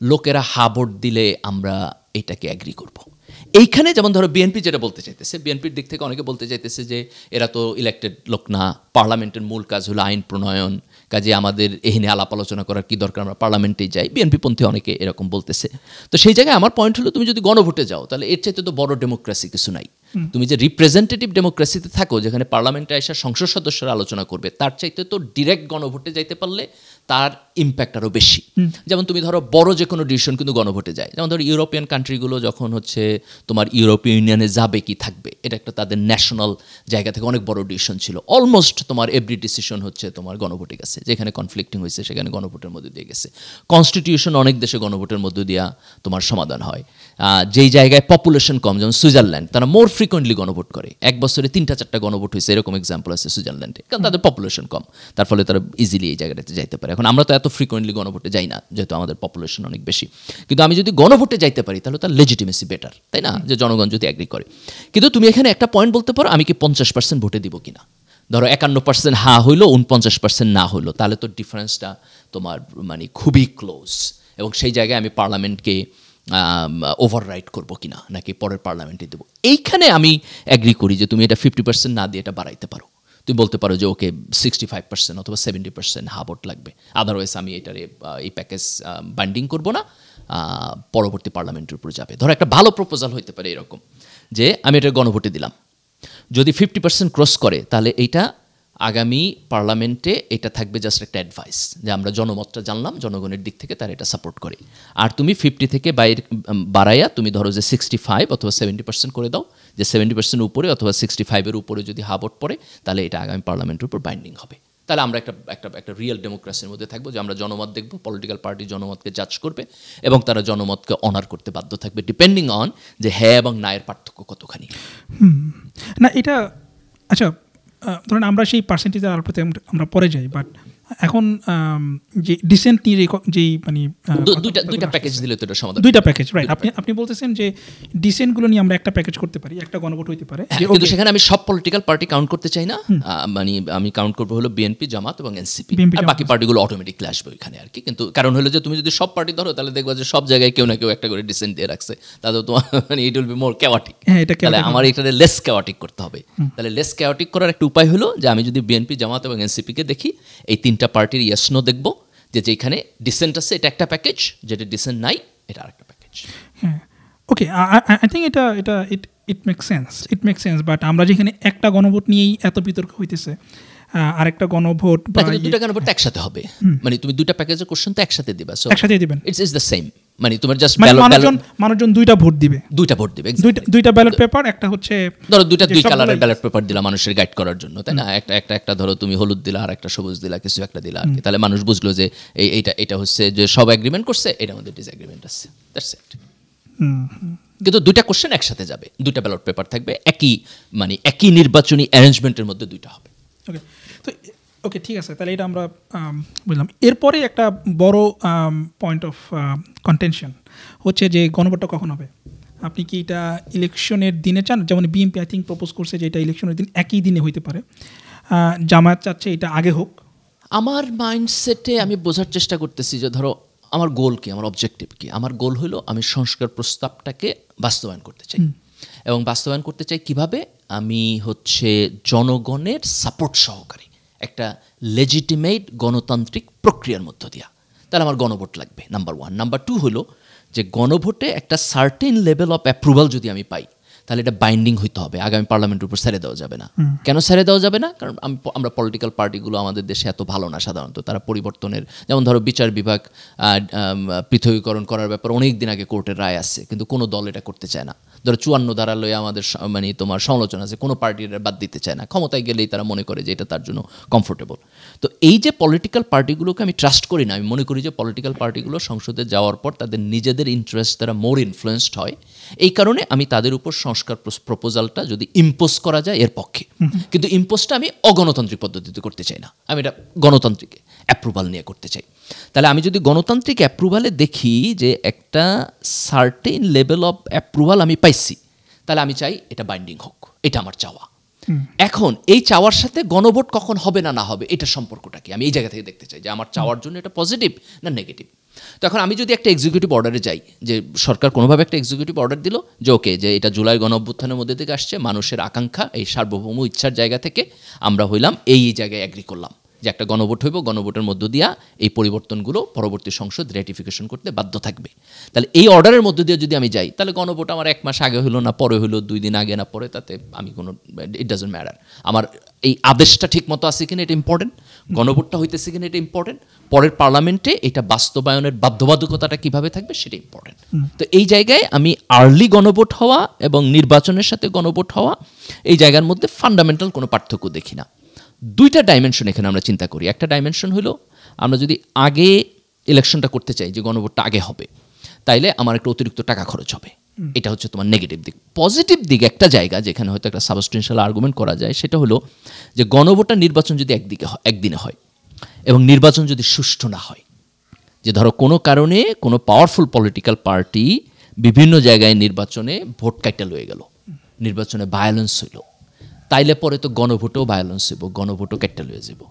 Speaker 1: লোকেরা হা ভোট দিলে আমরা এটাকে অ্যাগ্রি করব। এইখানে যেমন ধরো বিএনপি যেটা বলতে চাইতেছে, বিএনপির দিক থেকে অনেকে বলতে চাইতেছে যে এরা তো ইলেক্টেড লোক না, পার্লামেন্টের মূল কাজ হলো আইন প্রণয়ন, কাজে আমাদের এখানে আলাপ আলোচনা করার কি দরকার, আমরা পার্লামেন্টেই যাই। বিএনপিপন্থী অনেকে এরকম বলতেছে। তো সেই জায়গায় আমার পয়েন্ট হলো তুমি যদি গণভোটে যাও তাহলে এর চাইতে তো বড় ডেমোক্রেসি কিছু নাই। তুমি যে রিপ্রেজেন্টেটিভ ডেমোক্রেসিতে থাকো, যেখানে পার্লামেন্টে এসে সংসদ সদস্যরা আলোচনা করবে, তার চাইতে তো ডিরেক্ট গণভোটে যাইতে পারলে তার ইম্প্যাক্ট আরও বেশি। যেমন তুমি ধরো বড় যে কোনো ডিসিশন কিন্তু গণভোটে যায়, যেমন ধরো ইউরোপিয়ান কান্ট্রিগুলো যখন হচ্ছে তোমার ইউরোপীয় ইউনিয়নে যাবে কি থাকবে, এটা একটা তাদের ন্যাশনাল জায়গা থেকে অনেক বড় ডিসিশন ছিল। অলমোস্ট তোমার এভরি ডিসিশন হচ্ছে তোমার গণভোটে গেছে, যেখানে কনফ্লিক্টিং হয়েছে সেখানে গণভোটের মধ্যে দিয়ে গেছে। কনস্টিটিউশন অনেক দেশে গণভোটের মধ্য দিয়া তোমার সমাধান হয়। যেই জায়গায় পপুলেশন কম, যেমন সুইজারল্যান্ড, তারা মোর ফ্রিকোয়েন্টলি গণভোট করে। এক বছরে 3-4টা গণভোট হয়েছে, এরকম এক্সাম্পল আছে সুইজারল্যান্ডে, কারণ তাদের পপুলেশন কম, তার ফলে তারা ইজিলি এই জায়গাটাতে যাইতে পারে। এখন আমরা তো এত ফ্রিকোয়েন্টলি গণভোটে যাই না, যেহেতু আমাদের পপুলেশন অনেক বেশি। কিন্তু আমি যদি গণভোটে যাইতে পারি তাহলে তার লেজিটিমেসি বেটার, তাই না, যে জনগণ যদি অ্যাগ্রি করে। কিন্তু তুমি এখানে একটা পয়েন্ট বলতে পারো, আমি কি 50% ভোটে দিব কিনা। ধরো 51% হা হইলো, 49% না হইলো, তাহলে তো ডিফারেন্সটা তোমার মানে খুবই ক্লোজ। এবং সেই জায়গায় আমি পার্লামেন্টকে ওভাররাইড করবো কিনা, নাকি পরের পার্লামেন্টে দেবো। এইখানে আমি অ্যাগ্রি করি যে তুমি এটা 50% না দিয়ে এটা বাড়াইতে পারো। তুমি বলতে পারো যে ওকে 65% অথবা 70% হা ভোট লাগবে, আদারওয়াইজ আমি এটারে এই প্যাকেজ বাইন্ডিং করবো না, পরবর্তী পার্লামেন্টের উপর যাবে। ধরো একটা ভালো প্রপোজাল হইতে পারে এরকম যে আমি এটা গণভোটে দিলাম, যদি 50% ক্রস করে তাহলে এইটা আগামী পার্লামেন্টে এটা থাকবে জাস্ট একটা অ্যাডভাইস, যে আমরা জনমতটা জানলাম, জনগণের দিক থেকে তারা এটা সাপোর্ট করে। আর তুমি 50 থেকে বাড়াইয়া তুমি ধরো যে 65 অথবা 70% করে দাও, যে 70% উপরে অথবা 65-এর উপরে যদি হা ভোট পড়ে তাহলে এটা আগামী পার্লামেন্টের উপর বাইন্ডিং হবে। তাহলে আমরা একটা রিয়েল ডেমোক্রেসির মধ্যে থাকবো, যে আমরা জনমত দেখবো, পলিটিক্যাল পার্টি জনমতকে জাজ করবে এবং তারা জনমতকে অনার করতে বাধ্য থাকবে, ডিপেন্ডিং অন যে হ্যাঁ এবং না এর পার্থক্য কতখানি।
Speaker 2: না এটা আচ্ছা, ধরুন আমরা সেই পার্সেন্টেজের আলোতে আমরা পরে যাই, বাট এখন যে ডিসেন্ট নিয়ে যেই মানে
Speaker 1: দুইটা প্যাকেজ দিলে তো এটা সমাধান,
Speaker 2: দুইটা প্যাকেজ, রাইট। আপনি বলতেছেন যে ডিসেন্টগুলো নিয়ে আমরা একটা প্যাকেজ করতে পারি, একটা গণভোট হইতে পারে,
Speaker 1: কিন্তু সেখানে আমি সব পলিটিক্যাল পার্টি কাউন্ট করতে চাই না। মানে আমি কাউন্ট করবো হলো বিএনপি, জামাত এবং এনসিপি, আর বাকি পার্টিগুলো অটোমেটিকলি আসবে ওইখানে আর কি। কিন্তু কারণ হলো যে তুমি যদি সব পার্টি ধরো তাহলে দেখবা যে সব জায়গায় কেউ না কেউ একটা করে ডিসেন্ট দিয়ে রাখছে, তাহলে তোমার মানে it will be more chaotic. তাহলে আমার এটাতে লেস ক্যাওয়াটিক করতে হবে। তাহলে লেস ক্যাওয়াটিক করার একটা উপায় হলো যে আমি যদি বিএনপি, জামাত এবং এনসিপিকে দেখি, এই তিনটা পার্টির ইয়েস নো দেখবো, যে যেখানে ডিসেন্ট আছে এটা একটা প্যাকেজ, যেটা ডিসেন্ট নাই এটা আরেকটা প্যাকেজ।
Speaker 2: হ্যাঁ, ওকে, আই থিঙ্ক এটা ইট মেক সেন্স। বাট আমরা যেখানে একটা গণভোট নিয়েই এত বিতর্ক হইতেছে, আরেকটা গণভোট বা
Speaker 1: দুটা গণভোট একসাথে হবে, মানে তুমি দুটা প্যাকেজের কোশ্চেন তো একসাথে দিবা, সো
Speaker 2: একসাথে দিবেন,
Speaker 1: ইটস দ্য সেম। মানে তোমার জাস্ট
Speaker 2: মানুষজন দুইটা ভোট দিবে, দুইটা ব্যালট পেপার, একটা হচ্ছে
Speaker 1: ধরো দুই কালারের ব্যালট পেপার দিলা মানুষের গাইড করার জন্য, তাই না? একটা ধরো তুমি হলুদ দিলা আর একটা সবুজ দিলা, কিছু একটা দিলা আর কি। তাহলে মানুষ বুঝলো যে এটা হচ্ছে যে সব এগ্রিমেন্ট করছে, এটার মধ্যে ডিসএগ্রিমেন্ট আছে, দ্যাটস ইট। কিন্তু দুইটা কোশ্চেন একসাথে যাবে, দুইটা ব্যালট পেপার থাকবে, একই নির্বাচনী অ্যারেঞ্জমেন্টের মধ্যে দুইটা হবে।
Speaker 2: ওকে, তো ওকে, ঠিক আছে, তাহলে এটা আমরা বুঝলাম। এরপরে একটা বড় পয়েন্ট অফ কন্টেনশন হচ্ছে যে গণভোটটা কখন হবে। আপনি কি এটা ইলেকশনের দিনে চান? যেমন বিএনপি আই থিঙ্ক প্রপোজ করছে যে এটা ইলেকশনের দিন একই দিনে হইতে পারে, জামায়াত চাচ্ছে এটা আগে হোক।
Speaker 1: আমার মাইন্ডসেটে আমি বোঝার চেষ্টা করতেছি যে ধরো আমার গোল কি, আমার অবজেক্টিভ কি। আমার গোল হলো আমি সংস্কার প্রস্তাবটাকে বাস্তবায়ন করতে চাই, এবং বাস্তবায়ন করতে চাই কিভাবে? আমি হচ্ছে জনগণের সাপোর্ট সহকারে একটা লেজিটিমেট গণতান্ত্রিক প্রক্রিয়ার মধ্য দিয়া। তাহলে আমার গণভোট লাগবে, নাম্বার 1। নাম্বার 2 হলো যে গণভোটে একটা সার্টেন লেভেল অফ অ্যাপ্রুভাল যদি আমি পাই, তাহলে এটা বাইন্ডিং হইতে হবে, আগামী পার্লামেন্টের উপর ছেড়ে দেওয়া যাবে না। কেন ছেড়ে দেওয়া যাবে না? কারণ আমরা পলিটিক্যাল পার্টিগুলো আমাদের দেশে এত ভালো না সাধারণত। তারা পরিবর্তনের, যেমন ধরো বিচার বিভাগ পৃথকীকরণ করার ব্যাপারে অনেক দিন আগে কোর্টের রায় আসছে, কিন্তু কোনো দল এটা করতে চায় না। ধরো 54 ধারা লয়ে আমাদের মানে তোমার সমালোচনা আছে, কোনো পার্টির বাদ দিতে চায় না। ক্ষমতায় গেলেই তারা মনে করে যে এটা তার জন্য কমফোর্টেবল। তো এই যে পলিটিক্যাল পার্টিগুলোকে আমি ট্রাস্ট করি না। আমি মনে করি যে পলিটিক্যাল পার্টিগুলো সংসদে যাওয়ার পর তাদের নিজেদের ইন্টারেস্ট দ্বারা মোর ইনফ্লুয়েসড হয়। এই কারণে আমি তাদের উপর সংস্কার প্রপোজালটা যদি ইম্পোজ করা যায় এর পক্ষে। কিন্তু ইম্পোজটা আমি অগণতান্ত্রিক পদ্ধতিতে করতে চাই না, আমি এটা গণতান্ত্রিক অ্যাপ্রুভাল নিয়ে করতে চাই। তাহলে আমি যদি গণতান্ত্রিক অ্যাপ্রুভালে দেখি যে একটা সার্টেন লেভেল অফ অ্যাপ্রুভাল আমি পাইছি, তাহলে আমি চাই এটা বাইন্ডিং হোক, এটা আমার চাওয়া। এখন এই চাওয়ার সাথে গণভোট কখন হবে না না হবে এটার সম্পর্কটা কি, আমি এই জায়গা থেকে দেখতে চাই যে আমার চাওয়ার জন্য এটা পজিটিভ না নেগেটিভ। তখন আমি যদি একটা এক্সিকিউটিভ অর্ডারে যাই, যে সরকার কোনোভাবে একটা এক্সিকিউটিভ অর্ডার দিল যে ওকে, যে এটা জুলাই গণঅভ্যুত্থানের মধ্যে থেকে আসছে, মানুষের আকাঙ্ক্ষা, এই সার্বভৌম ইচ্ছার জায়গা থেকে আমরা হইলাম এই জায়গায় অ্যাগ্রি করলাম যে একটা গণভোট হইব, গণভোটের মধ্য দিয়া এই পরিবর্তনগুলো পরবর্তী সংসদ রেটিফিকেশন করতে বাধ্য থাকবে। তাহলে এই অর্ডারের মধ্য দিয়ে যদি আমি যাই, তাহলে গণভোট আমার 1 মাস আগে হলো না পরে হলো, 2 দিন আগে না পরে, তাতে আমি কোনো ইট ডাজন্ট ম্যাটার। আমার এই আদেশটা ঠিক মতো আছে কিনা এটা ইম্পর্টেন্ট, গণভোটটা হইতেছে কিনা এটা ইম্পর্টেন্ট, পরের পার্লামেন্টে এটা বাস্তবায়নের বাধ্যবাধকতাটা কিভাবে থাকবে সেটা ইম্পর্টেন্ট। তো এই জায়গায় আমি আর্লি গণভোট হওয়া এবং নির্বাচনের সাথে গণভোট হওয়া, এই জায়গার মধ্যে ফান্ডামেন্টাল কোনো পার্থক্য দেখি না। 2টা ডাইমেনশন এখানে আমরা চিন্তা করি। একটা ডাইমেনশন হলো আমরা যদি আগে ইলেকশনটা করতে চাই, যে গণভোটটা আগে হবে, তাইলে আমার একটা অতিরিক্ত টাকা খরচ হবে, এটা হচ্ছে তোমার নেগেটিভ দিক। পজিটিভ দিক একটা জায়গা যেখানে হয়তো একটা সাবস্টেন্সিয়াল আর্গুমেন্ট করা যায়, সেটা হলো যে গণভোটটা নির্বাচন যদি একদিনে হয় এবং নির্বাচন যদি সুষ্ঠু না হয়, যে ধরো কোনো কারণে কোনো পাওয়ারফুল পলিটিক্যাল পার্টি বিভিন্ন জায়গায় নির্বাচনে ভোট কাইটা লয়ে গেল, নির্বাচনে ভায়োলেন্স হইল, তাইলে পরে তো গণভোটেও ভায়োলেন্স হইব, গণভোটও কাইটা লয়ে যাব।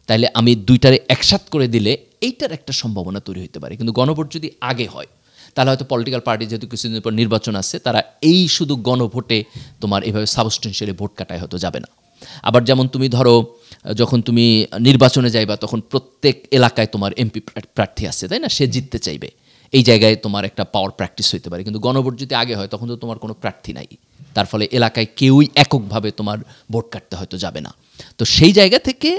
Speaker 1: তাইলে আমি দুইটারে একসাথ করে দিলে এইটার একটা সম্ভাবনা তৈরি হতে পারে। কিন্তু গণভোট যদি আগে হয়, তাহলে হয়তো পলিটিক্যাল পার্টি যেহেতু কিছুদিন পর নির্বাচন আসছে, তারা এই শুধু গণভোটে তোমার এভাবে সাবস্টেন্সিয়ালি ভোট কাটায় হয়তো যাবে না। আবার যেমন তুমি ধরো যখন তুমি নির্বাচনে যাইবা, তখন প্রত্যেক এলাকায় তোমার এমপি প্রার্থী আছে, তাই না? সে জিততে চাইবে, এই জায়গায় তোমার একটা পাওয়ার প্র্যাকটিস হইতে পারে। কিন্তু গণভোট যদি আগে হয়, তখন তো তোমার কোনো প্রার্থী নাই, তার ফলে এলাকায় কেউই এককভাবে তোমার ভোট কাটতে হয়তো যাবে না। তো সেই জায়গা থেকে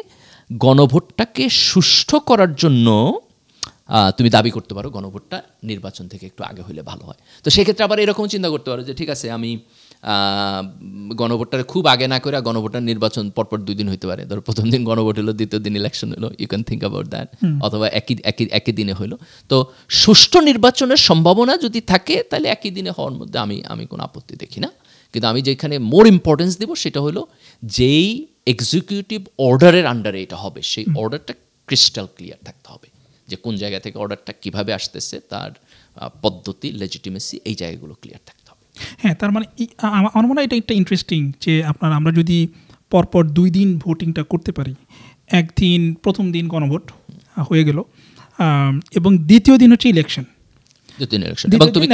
Speaker 1: গণভোটটাকে সুষ্ঠু করার জন্য তুমি দাবি করতে পারো গণভোটটা নির্বাচন থেকে একটু আগে হইলে ভালো হয়। তো সেক্ষেত্রে আবার এরকম চিন্তা করতে পারো যে ঠিক আছে, আমি গণভোটটা খুব আগে না করে গণভোটের নির্বাচন পরপর 2 দিন হইতে পারে। ধরো প্রথম দিন গণভোট হলো, দ্বিতীয় দিন ইলেকশন হলো, you can think about that. অথবা একই দিনে হইলো। তো সুষ্ঠু নির্বাচনের সম্ভাবনা যদি থাকে, তাহলে একই দিনে হওয়ার মধ্যে আমি কোনো আপত্তি দেখি না। কিন্তু আমি যেখানে মোর ইম্পর্টেন্স দেব সেটা হলো যেই এক্সিকিউটিভ অর্ডারের আন্ডারে এটা হবে, সেই অর্ডারটা ক্রিস্টাল ক্লিয়ার থাকতে হবে যে কোন জায়গা থেকে অর্ডারটা কিভাবে আসতেছে, তার পদ্ধতি, লেজিটিমেসি, এই জায়গাগুলো ক্লিয়ার থাকতে হবে।
Speaker 2: হ্যাঁ, তার মানে আমার মনে হয় এটা একটা ইন্টারেস্টিং যে আমরা যদি পরপর 2 দিন ভোটিংটা করতে পারি, একদিন প্রথম দিন গণভোট হয়ে গেল, এবং দ্বিতীয় দিন হচ্ছে ইলেকশন,
Speaker 1: এবং তুমি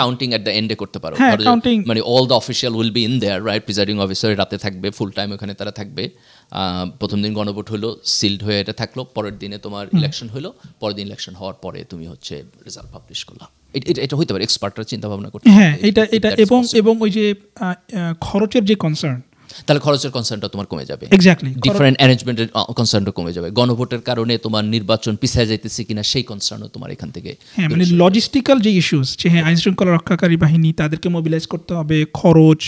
Speaker 1: কাউন্টিং এট দ্য এন্ডে করতে পারো, মানে all the official will be in their, right? Presiding officer রাতে থাকবে, ফুল টাইম ওখানে তারা থাকবে। প্রথম দিন গণভোট হলো, সিলড হয়ে এটা থাকলো, পরের দিনে তোমার ইলেকশন হলো, পরের দিন ইলেকশন হওয়ার পরে তুমি হচ্ছে রেজাল্ট পাবলিশ করলা। এটা হইতে পারে, এক্সপার্টরা চিন্তা ভাবনা করতে।
Speaker 2: হ্যাঁ, এটা এবং ওই যে খরচের যে কনসার্ন,
Speaker 1: তাহলে খরচের কনসার্নটা তোমার কমে যাবে,
Speaker 2: এক্স্যাক্টলি
Speaker 1: ডিফারেন্ট অ্যারেঞ্জমেন্টের কনসার্নটা কমে যাবে। গণভোটের কারণে তোমার নির্বাচন পিছিয়ে যাইতেছে কিনা সেই কনসার্নও তোমার এখান থেকে,
Speaker 2: হ্যাঁ, মানে লজিস্টিক্যাল যে ইস্যুস, যে হ্যাঁ আইন শৃঙ্খলা রক্ষাকারী বাহিনী তাদেরকে মোবিলাইজ করতে হবে, খরচ,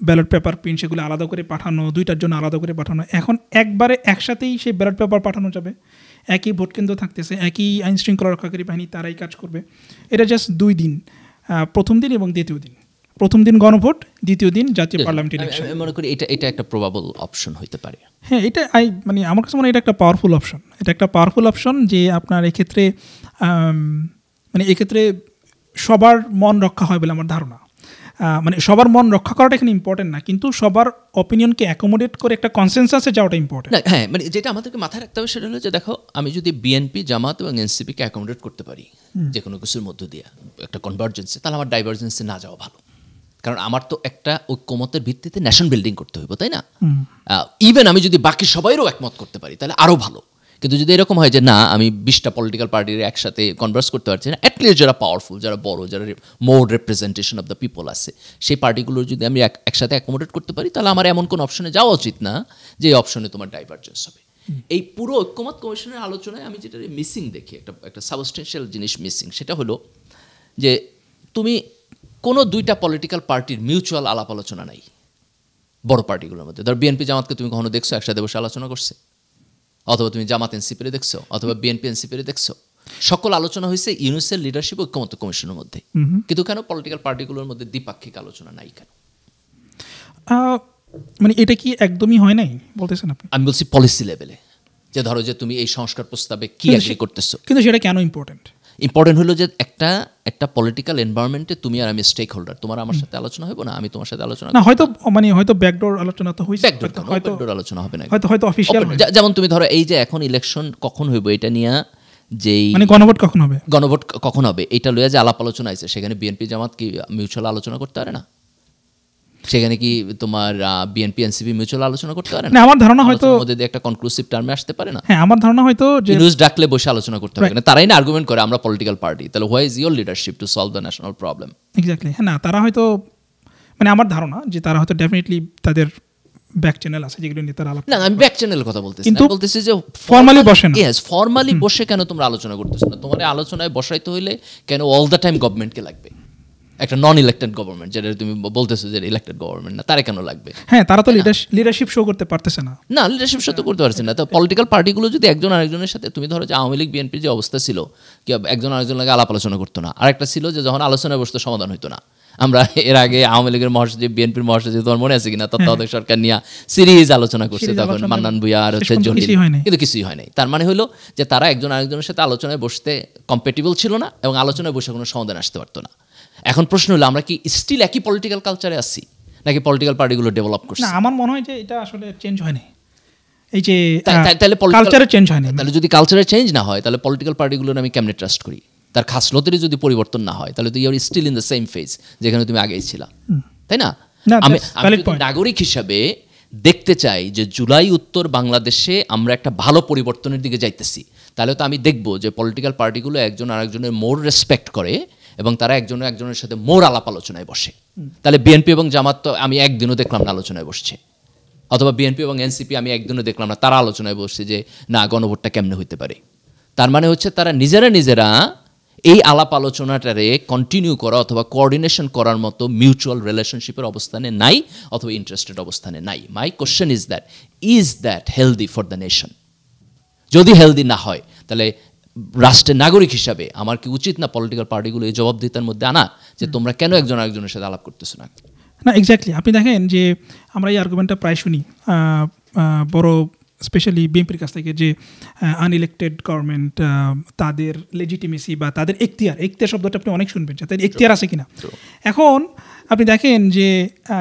Speaker 2: ব্যালট পেপার প্রিন্ট সেগুলো আলাদা করে পাঠানো, 2টার জন্য আলাদা করে পাঠানো, এখন একবারে একসাথেই সেই ব্যালট পেপার পাঠানো যাবে, একই ভোট কেন্দ্র থাকতেছে, একই আইন শৃঙ্খলা রক্ষাকারী বাহিনী তারাই কাজ করবে। এটা জাস্ট 2 দিন, প্রথম দিন এবং দ্বিতীয় দিন, প্রথম দিন গণভোট, দ্বিতীয় দিন জাতীয় পার্লামেন্ট ইলেকশন।
Speaker 1: আমি মনে করি এটা একটা প্রবাবল অপশন হইতে পারে।
Speaker 2: হ্যাঁ, এটা মানে আমার কাছে মনে হয় এটা একটা পাওয়ারফুল অপশন, এটা একটা পাওয়ারফুল অপশন যে আপনার এক্ষেত্রে মানে এক্ষেত্রে সবার মন রক্ষা হয় বলে আমার ধারণা। মানে সবার মন রক্ষা করাটা এখানে ইম্পর্টেন্ট না, কিন্তু সবার অপিনিয়নকে অ্যাকোমোডেট করে একটা কনসেনসাসে যাওয়াটা ইম্পর্টেন্ট।
Speaker 1: হ্যাঁ, মানে যেটা আমাদেরকে মাথায় রাখতে হবে সেটা হলো যে দেখো, আমি যদি বিএনপি, জামাত এবং এনসিপিকে অ্যাকোমোডেট করতে পারি যে কোনো কিছুর মধ্য দিয়ে একটা কনভার্জেন্সি, তাহলে আমার ডাইভার্জেন্সি না যাওয়া ভালো। কারণ আমার তো একটা ঐক্যমতের ভিত্তিতে ন্যাশন বিল্ডিং করতে হইব, তাই না? ইভেন আমি যদি বাকি সবাইরও একমত করতে পারি তাহলে আরও ভালো। কিন্তু যদি এরকম হয় যে না, আমি 20টা পলিটিক্যাল পার্টির একসাথে কনভার্স করতে পারছি না, অ্যাটলিস্ট যারা পাওয়ারফুল, যারা বড়, যারা মোর রিপ্রেজেন্টেশন অফ দ্য পিপল আছে, সেই পার্টিগুলোর যদি আমি একসাথে অ্যাকোমোডেট করতে পারি, তাহলে আমার এমন কোনো অপশনে যাওয়া উচিত না যে অপশনে তোমার ডাইভার্জেন্স হবে। এই পুরো ঐক্যমত কমিশনের আলোচনায় আমি যেটা মিসিং দেখি, একটা সাবস্টেন্সিয়াল জিনিস মিসিং, সেটা হলো যে তুমি কোনো 2টা পলিটিক্যাল পার্টির মিউচুয়াল আলাপ আলোচনা নাই বড় পার্টিগুলোর মধ্যে। ধর বিএনপি জামাতকে তুমি কখনো দেখছো একসাথে বসে আলোচনা করছে? অথবা তুমি জামাত এনসিপিরে দেখছো, অথবা বিএনপি এনসিপিরে দেখছো? সকল আলোচনা হয়েছে ইউনুসের লিডারশিপ ঐক্যমত্য কমিশনের মধ্যে। কিন্তু কেন পলিটিক্যাল পার্টিগুলোর মধ্যে দ্বিপাক্ষিক আলোচনা নাই কেন?
Speaker 2: মানে এটা কি একদমই হয় নাই বলতেছেন আপনি?
Speaker 1: আমি বলছি পলিসি লেভেলে, যে ধরো যে তুমি এই সংস্কার প্রস্তাবে কি এগ্রি করতেছো।
Speaker 2: কিন্তু সেটা কেন ইম্পর্টেন্ট?
Speaker 1: ইম্পর্টেন্ট হলো যে একটা পলিটিক্যাল এনভায়রনমেন্টে তুমি আর আমি স্টেক হোল্ডার, তোমার আমার সাথে আলোচনা হবে না, আমি তোমার সাথে আলোচনা
Speaker 2: না, হয়তো ব্যাকডোর আলোচনা তো হইছে,
Speaker 1: ব্যাকডোর আলোচনা হবে না,
Speaker 2: হয়তো অফিশিয়াল।
Speaker 1: যেমন তুমি ধরো এই যে এখন ইলেকশন কখন হইব এটা নিয়ে, যেই
Speaker 2: মানে গণভোট কখন হবে এটা লইয়া যে আলাপ আলোচনা আছে, সেখানে বিএনপি জামাত কি মিউচুয়াল আলোচনা করতে পারে না? সেখানে কি তোমার বিএনপি এনসিপি মিউচুয়াল আলোচনা করতে পারে না? আমার ধারণা হয়তো
Speaker 1: মধ্যে একটা কনক্লুসিভ টার্মে আসতে পারে না?
Speaker 2: হ্যাঁ, আমার ধারণা হয়তো যে
Speaker 1: নিউজ ডাকলে বসে আলোচনা করতে হবে না, তারাই না আর্গুমেন্ট করে আমরা পলিটিক্যাল পার্টি, তাহলে why is your leadership to solve the national problem?
Speaker 2: Exactly. হ্যাঁ, না, তারা হয়তো মানে আমার ধারণা যে তারা হয়তো ডেফিনেটলি তাদের ব্যাক চ্যানেল আছে যেগুলো নিয়ে তারা আলাপ।
Speaker 1: না, আমি ব্যাক চ্যানেল কথা বলতেছি,
Speaker 2: কিন্তু
Speaker 1: বলতেছি যে
Speaker 2: ফর্মালি বসে না।
Speaker 1: ইয়েস, ফর্মালি বসে কেন তোমরা আলোচনা করতেছো না? তোমার আলোচনায় বসাইতে হইলে কেন অল দ্য টাইম গভর্নমেন্টকে লাগবে? একটা নন ইলেক্টেড গভর্নমেন্ট, যেটা তুমি বলতেছো যে ইলেক্টেড গভর্নমেন্ট না, তারা কেন লাগবে?
Speaker 2: হ্যাঁ, তারা তো লিডারশিপ শো করতে পারতেছে না।
Speaker 1: না, লিডারশিপ শো তো করতে পারছে না। তো পলিটিক্যাল পার্টিগুলো যদি একজন আরেকজনের সাথে, তুমি ধরো যে আওয়ামী লীগ বিএনপির যে অবস্থা ছিল, কি একজন আরেকজন লাগে আলাপ আলোচনা করতো না, আরেকটা ছিল যে যখন আলোচনায় বসতো সমাধান হইতো না। আমরা এর আগে আওয়ামী লীগের মহাসচিব, বিএনপির মহাসচিব, তোমার মনে আছে কিনা, তত্ত্বাবধায়ক সরকার নিয়ে সিরিজ আলোচনা করছে, তখন মান্নান ভুঁইয়া আর হচ্ছে জলিল, কিন্তু কিছুই হয় নাই। তার মানে হলো যে তারা একজন আরেকজনের সাথে আলোচনায় বসতে কম্পেটেবল ছিল না, এবং আলোচনায় বসে কোনো সমাধান আসতে পারতো না। এখন প্রশ্ন হলো, আমরা কি স্টিল একই পলিটিক্যাল কালচারে আছি, নাকি পলিটিক্যাল পার্টিগুলো ডেভেলপ করছে?
Speaker 2: না, আমার মনে হয় যে এটা আসলে চেঞ্জ হয়নি। এই যে তাহলে কালচারে চেঞ্জ হয়নি,
Speaker 1: তাহলে যদি কালচারে চেঞ্জ না হয়, তাহলে পলিটিক্যাল পার্টিগুলোর আমি কেমনে ট্রাস্ট করি? তার খাসলতেরই যদি পরিবর্তন না হয়, তাহলে তো you are still in the same phase যেখানে তুমি আগেই ছিলা, তাই না? আমি নাগরিক হিসাবে দেখতে চাই যে জুলাই উত্তর বাংলাদেশে আমরা একটা ভালো পরিবর্তনের দিকে যাইতেছি, তাহলে তো আমি দেখবো যে পলিটিক্যাল পার্টিগুলো একজন আরেকজনের মোর রেসপেক্ট করে, এবং তারা একজনের সাথে মোর আলাপ আলোচনায় বসে। তাহলে বিএনপি এবং জামাত তো আমি একদিনও দেখলাম না আলোচনায় বসছে, অথবা বিএনপি এবং এনসিপি আমি একদিনও দেখলাম না তারা আলোচনায় বসছে যে না, গণভোটটা কেমনে হইতে পারে। তার মানে হচ্ছে তারা নিজেরা এই আলাপ আলোচনাটারে কন্টিনিউ করা অথবা কোঅর্ডিনেশন করার মতো মিউচুয়াল রিলেশনশিপের অবস্থানে নাই, অথবা ইন্টারেস্টেড অবস্থানে নাই। মাই question is that healthy for the nation? যদি হেলদি না হয়, তাহলে রাষ্ট্রের নাগরিক হিসাবে আমার কি উচিত না পলিটিক্যাল পার্টিগুলো এই জবাবদিহিতার মধ্যে আনা, যে তোমরা কেন একজন আরেকজনের সাথে আলাপ করতেছো না?
Speaker 2: না, এক্স্যাক্টলি। আপনি দেখেন যে আমরা এই আর্গুমেন্টটা প্রায় শুনি, বড় স্পেশালি বিএনপির কাছ থেকে যে আনইলেক্টেড গভর্নমেন্ট তাদের লেজিটিমেসি বা তাদের এখতিয়ার শব্দটা আপনি অনেক শুনবেন যে তাদের এখতিয়ার আছে কিনা। এখন আপনি দেখেন যে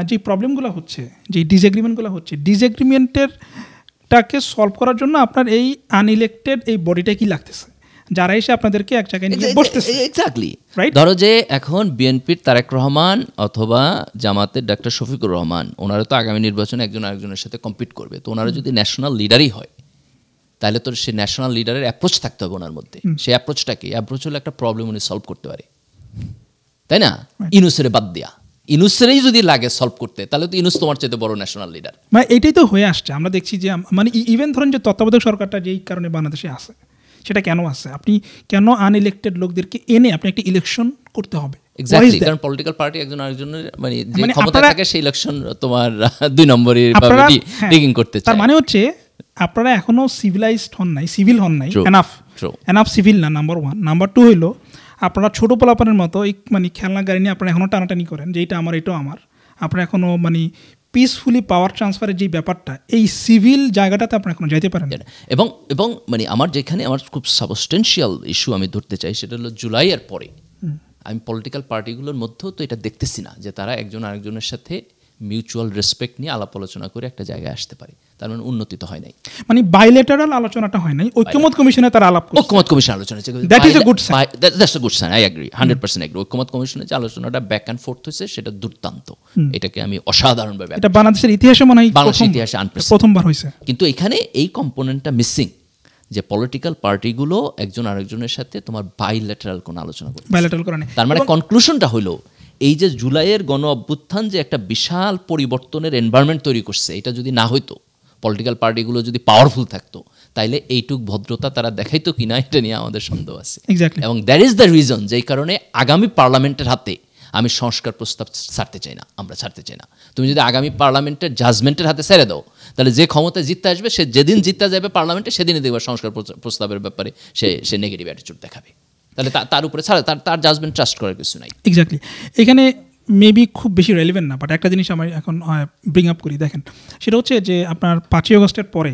Speaker 2: যে প্রবলেমগুলো হচ্ছে, যে ডিসএগ্রিমেন্টগুলো হচ্ছে, ডিসএগ্রিমেন্টেরটাকে সলভ করার জন্য আপনার এই আনইলেক্টেড এই বডিটা কি লাগতেছে, যারা এসে আপনাদেরকে এক জায়গায় নিয়ে বসতেছে।
Speaker 1: এক্স্যাক্টলি, ধরো যে এখন বিএনপির তারেক রহমান অথবা জামাতের ডক্টর শফিকুর রহমান, ওনারা তো আগামী নির্বাচনে একজন আরেকজনের সাথে কম্পিট করবে, তো ওনারা যদি ন্যাশনাল লিডারই হয় তাহলে তো সেই ন্যাশনাল লিডারের অ্যাপ্রোচ থাকতে হবে ওনার মধ্যে। সেই অ্যাপ্রোচটা কি? অ্যাপ্রোচ হলো একটা প্রবলেম উনি সলভ করতে পারে, তাই না? ইনুসের বাদ দেয়া, ইনুসেরই যদি লাগে সলভ করতে, তাহলে তো ইনুস তোমার চাইতে বড় ন্যাশনাল লিডার।
Speaker 2: মানে এটাই তো হয়ে আসছে, আমরা দেখছি যে মানে ইভেন ধরেন যে তত্ত্বাবধায়ক সরকারটা যেই কারণে বাংলাদেশে আছে, সেটা কেন আছে? আপনি কেন আনইলেক্টেড লোকদেরকে এনে আপনি একটা ইলেকশন করতে হবে?
Speaker 1: এক্স্যাক্টলি, কারণ পলিটিক্যাল পার্টি একজন আরেকজনের মানে যে ক্ষমতা থাকে সেই ইলেকশন তোমার 2 নম্বরের ভাবে রিগিং করতে চায়।
Speaker 2: তার মানে হচ্ছে আপনারা এখনো সিভিলাইজড হন নাই, সিভিল হন নাই, এনাফ সিভিল না, নাম্বার 1। নাম্বার 2 হইলো আপনারা ছোটো পোলাপানের মতো এই মানে খেলনা গাড়ি নিয়ে আপনারা এখনও টানাটানি করেন যে এইটা আমার, এটাও আমার। আপনারা এখনও মানে পিসফুলি পাওয়ার ট্রান্সফারের যে ব্যাপারটা, এই সিভিল জায়গাটাতে আপনারা এখনো যাইতে পারেন।
Speaker 1: এবং মানে আমার যেখানে আমার খুব সাবস্টেন্সিয়াল ইস্যু আমি ধরতে চাই, সেটা হলো জুলাইয়ের পরে আমি পলিটিক্যাল পার্টিগুলোর মধ্যেও তো এটা দেখতেছি না যে তারা একজন আরেকজনের সাথে মিউচুয়াল রেসপেক্ট নিয়ে আলাপ আলোচনা করে একটা জায়গায় আসতে পারে। তার মানে উন্নতি তো হয় নাই,
Speaker 2: মানে বাইলেটারাল আলোচনাটা হয় নাই, ঐক্যমত কমিশনে তারা আলাপ করছে,
Speaker 1: ঐক্যমত কমিশন আলোচনা হচ্ছে,
Speaker 2: that is a good sign,
Speaker 1: that's a good sign, I agree 100% agree. ঐক্যমত কমিশনে যে আলোচনাটা ব্যাক অ্যান্ড ফোর্থ হয়েছে সেটা দুর্দান্ত, এটাকে আমি অসাধারণভাবে,
Speaker 2: এটা বাংলাদেশের ইতিহাসে মনে হয়
Speaker 1: বাংলাদেশের ইতিহাসে
Speaker 2: প্রথমবার হয়েছে।
Speaker 1: কিন্তু এখানে এই কম্পোনেন্টটা মিসিং, যে পলিটিক্যাল পার্টিগুলো একজন আরেকজনের সাথে তোমার বাইল্যাটারাল কোনো আলোচনা করছে,
Speaker 2: বাইল্যাটারাল করে না।
Speaker 1: তার মানে কনক্লুশনটা হলো এই যে জুলাইয়ের গণ অভ্যুত্থান যে একটা বিশাল পরিবর্তনের এনভায়রনমেন্ট তৈরি করছে, এটা যদি না হইতো, পলিটিক্যাল পার্টিগুলো যদি পাওয়ারফুল থাকতো, তাইলে এইটুক ভদ্রতা তারা দেখাইতো কিনা এটা নিয়ে আমাদের সন্দেহ আছে।
Speaker 2: এক্স্যাক্টলি,
Speaker 1: এবং দ্যাট ইজ দ্য রিজন যেই কারণে আগামী পার্লামেন্টের হাতে আমি সংস্কার প্রস্তাব ছাড়তে চাই না, আমরা ছাড়তে চাই না। তুমি যদি আগামী পার্লামেন্টের জাজমেন্টের হাতে ছেড়ে দাও, তাহলে যে ক্ষমতায় জিততে আসবে সে যেদিন জিততে যাবে পার্লামেন্টে, সেদিনই দেখবে সংস্কার প্রস্তাবের ব্যাপারে সে নেগেটিভ অ্যাটিটিউড দেখাবে। তাহলে তার উপরে ছাড়া তার জাজমেন্ট ট্রাস্ট করার কিছু নাই।
Speaker 2: এক্স্যাক্টলি, এখানে মেবি খুব বেশি রেলিভেন্ট না, বাট একটা জিনিস আমি এখন ব্রিং আপ করি। দেখেন, সেটা হচ্ছে যে আপনার 5ই আগস্টের পরে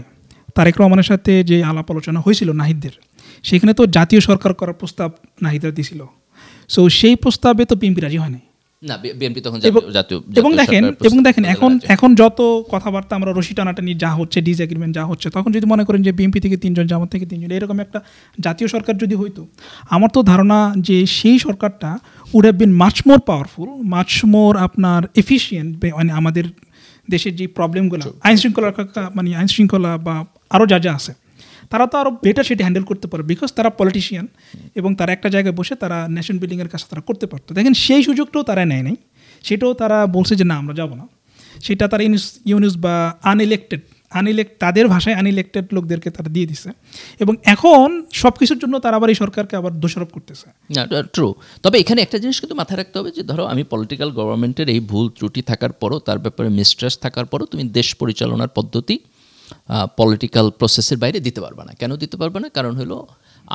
Speaker 2: তারেক রহমানের সাথে যে আলাপ আলোচনা হয়েছিল নাহিদদের, সেখানে তো জাতীয় সরকার করার প্রস্তাব নাহিদরা দিয়েছিল। সো সেই প্রস্তাবে তো বিএনপি রাজি হয় নাই
Speaker 1: না, বিএনপি তখন জাতীয়।
Speaker 2: এবং দেখেন এখন যত কথাবার্তা আমরা রশি টানাটানি যা হচ্ছে, ডিসএগ্রিমেন্ট যা হচ্ছে, তখন যদি মনে করেন যে বিএনপি থেকে 3 জন, জামাত থেকে 3 জন, এরকম একটা জাতীয় সরকার যদি হইতো, আমার তো ধারণা যে সেই সরকারটা would have been much more powerful, much more আপনার এফিশিয়েন্ট। মানে আমাদের দেশের যে প্রবলেমগুলো, আইন শৃঙ্খলা বা আরও যা যা আছে, তারা তো আরও বেটার সেটা হ্যান্ডেল করতে পারে, বিকজ তারা পলিটিশিয়ান এবং তারা একটা জায়গায় বসে তারা নেশন বিল্ডিংয়ের কাছে তারা করতে পারতো। দেখেন, সেই সুযোগটাও তারা নেয় নাই, সেটাও তারা বলছে যে না আমরা যাব না। সেটা তারা ইউনুস বা তাদের ভাষায় আনইলেক্টেড লোকদেরকে তারা দিয়ে দিছে, এবং এখন সব কিছুর জন্য তারা আবার এই সরকারকে আবার দোষারোপ করতেছে।
Speaker 1: ট্রু। তবে এখানে একটা জিনিস কিন্তু মাথায় রাখতে হবে যে ধরো আমি পলিটিক্যাল গভর্নমেন্টের এই ভুল ত্রুটি থাকার পরও, তার ব্যাপারে মিসট্রাস্ট থাকার পরও তুমি দেশ পরিচালনার পদ্ধতি পলিটিক্যাল প্রসেসের বাইরে দিতে পারবে না। কেন দিতে পারবে না? কারণ হলো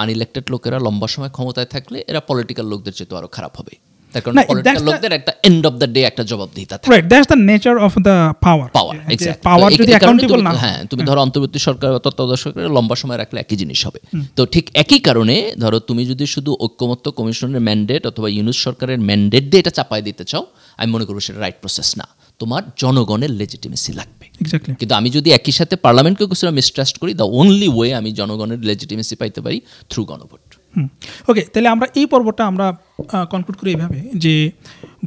Speaker 1: আনইলেক্টেড লোকেরা লম্বা সময় ক্ষমতায় থাকলে এরা পলিটিক্যাল লোকদের চেয়ে আরও খারাপ হবে। তার কারণে পলিটিক্যাল লোকদের একটা এন্ড অফ দ্য ডে একটা জবাবদিহিতা থাকে।
Speaker 2: Right, that's the nature of the power.
Speaker 1: Exactly,
Speaker 2: power যদি অ্যাকাউন্টেবল না,
Speaker 1: হ্যাঁ, তুমি ধরো অন্তর্বর্তী সরকার বা তত্ত্বাবধায়ক সরকারের লম্বা সময় রাখলে একই জিনিস হবে। তো ঠিক একই কারণে ধরো তুমি যদি শুধু ঐক্যমত্য কমিশনের ম্যান্ডেট অথবা ইউনুস সরকারের ম্যান্ডেট দিয়ে এটা চাপাই দিতে চাও, আমি মনে করবো সেটা রাইট প্রসেস না। তোমার জনগণের লেজিটিমেসি লাগবে। কিন্তু আমি যদি একই সাথে পার্লামেন্টকে কিছুটা মিসট্রাস্ট করি, দ্য ওনলি ওয়ে আমি জনগণের লেজিটিমেসি পাইতে পারি থ্রু গণভোট।
Speaker 2: ওকে, তাহলে আমরা এই পর্বটা আমরা কনক্লুড করি এইভাবে যে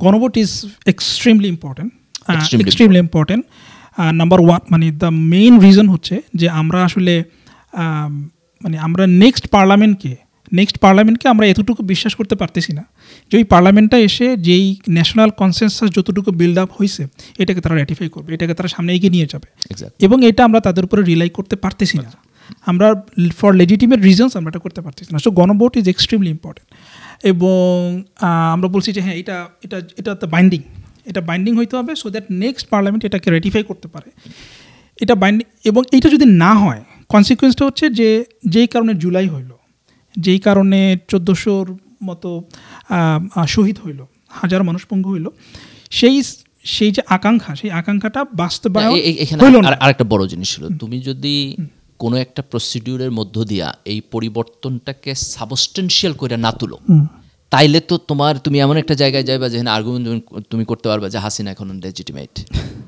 Speaker 2: গণভোট ইজ এক্সট্রিমলি ইম্পর্টেন্ট। নাম্বার 1, মানে দ্য মেইন রিজন হচ্ছে যে আমরা আসলে মানে আমরা নেক্সট পার্লামেন্টকে আমরা এতটুকু বিশ্বাস করতে পারতেছি না যে ওই পার্লামেন্টটা এসে যেই ন্যাশনাল কনসেনসাস যতটুকু বিল্ড আপ হয়েছে এটাকে তারা র্যাটিফাই করবে, এটাকে তারা সামনে এগিয়ে নিয়ে যাবে, এবং এটা আমরা তাদের উপরে রিলাই করতে পারতেছি না। আমরা ফর লেজিটিমেট রিজনস আমরা এটা করতে পারতেছি না। সো গণভোট ইজ এক্সট্রিমলি ইম্পর্টেন্ট। এবং আমরা বলছি যে হ্যাঁ, এটা বাইন্ডিং হইতে হবে, সো দ্যাট নেক্সট পার্লামেন্ট এটাকে র্যাটিফাই করতে পারে। এটা বাইন্ডিং, এবং এইটা যদি না হয়, কনসিকুয়েন্সটা হচ্ছে যে যেই কারণে জুলাই হইল, যেই কারণে 1400-র মতো শহীদ হইল, 1000 মানুষ পঙ্গু হইল, সেই যে আকাঙ্ক্ষা, সেই আকাঙ্ক্ষাটা বাস্তবায়ন
Speaker 1: এখানে
Speaker 2: হইল না।
Speaker 1: আরেকটা বড় জিনিস ছিল, তুমি যদি কোনো একটা প্রসিডিউরের মধ্য দিয়া এই পরিবর্তনটাকে সাবস্টেন্সিয়াল করে না তুলো, তাইলে তো তুমি এমন একটা জায়গায় যাইবা যেখানে আর্গুমেন্ট তুমি করতে পারবা যে হাসিনা এখন লেজিটিমেট,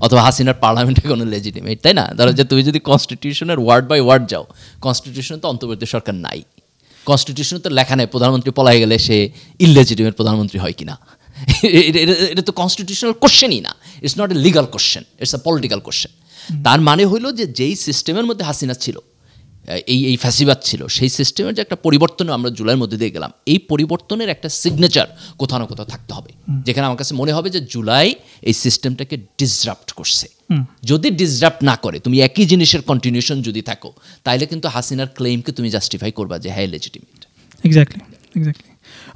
Speaker 1: অথবা হাসিনার পার্লামেন্ট এখন লেজিটিমেট, তাই না? ধরো যে তুমি যদি কনস্টিটিউশনের ওয়ার্ড বাই ওয়ার্ড যাও, কনস্টিটিউশনে তো অন্তর্বর্তী সরকার নাই, কনস্টিটিউশনে তো লেখা নেই প্রধানমন্ত্রী পলাই গেলে সে ইললেজিটিমেট প্রধানমন্ত্রী হয় কিনা। এটা তো কনস্টিটিউশনাল কোশ্চেনই না, it's not a legal question, it's a political question. তার মানে হইল যে যেই সিস্টেমের মধ্যে হাসিনা ছিল, এই ফ্যাসিবাদ ছিল, সেই সিস্টেমের যে একটা পরিবর্তন আমরা জুলাইয়ের মধ্যে দিয়ে গেলাম, এই পরিবর্তনের একটা সিগনেচার কোথাও না কোথাও থাকতে হবে, যেখানে আমার কাছে মনে হবে যে জুলাই এই সিস্টেমটাকে ডিসরাপ্ট করছে। যদি ডিসরাপ্ট না করে, তুমি একই জিনিসের কন্টিনিউশন যদি থাকো, তাইলে কিন্তু হাসিনার ক্লেমকে তুমি জাস্টিফাই করবা যে হ্যাঁ লেজিটিমেট।
Speaker 2: এক্স্যাক্টলি।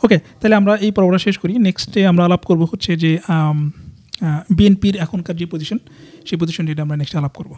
Speaker 2: ওকে, তাহলে আমরা এই পর্বটা শেষ করি। নেক্সটে আমরা আলাপ করব হচ্ছে যে বিএনপির এখনকার যে পজিশন, সেই পজিশনটা আমরা নেক্সট আলাপ করব।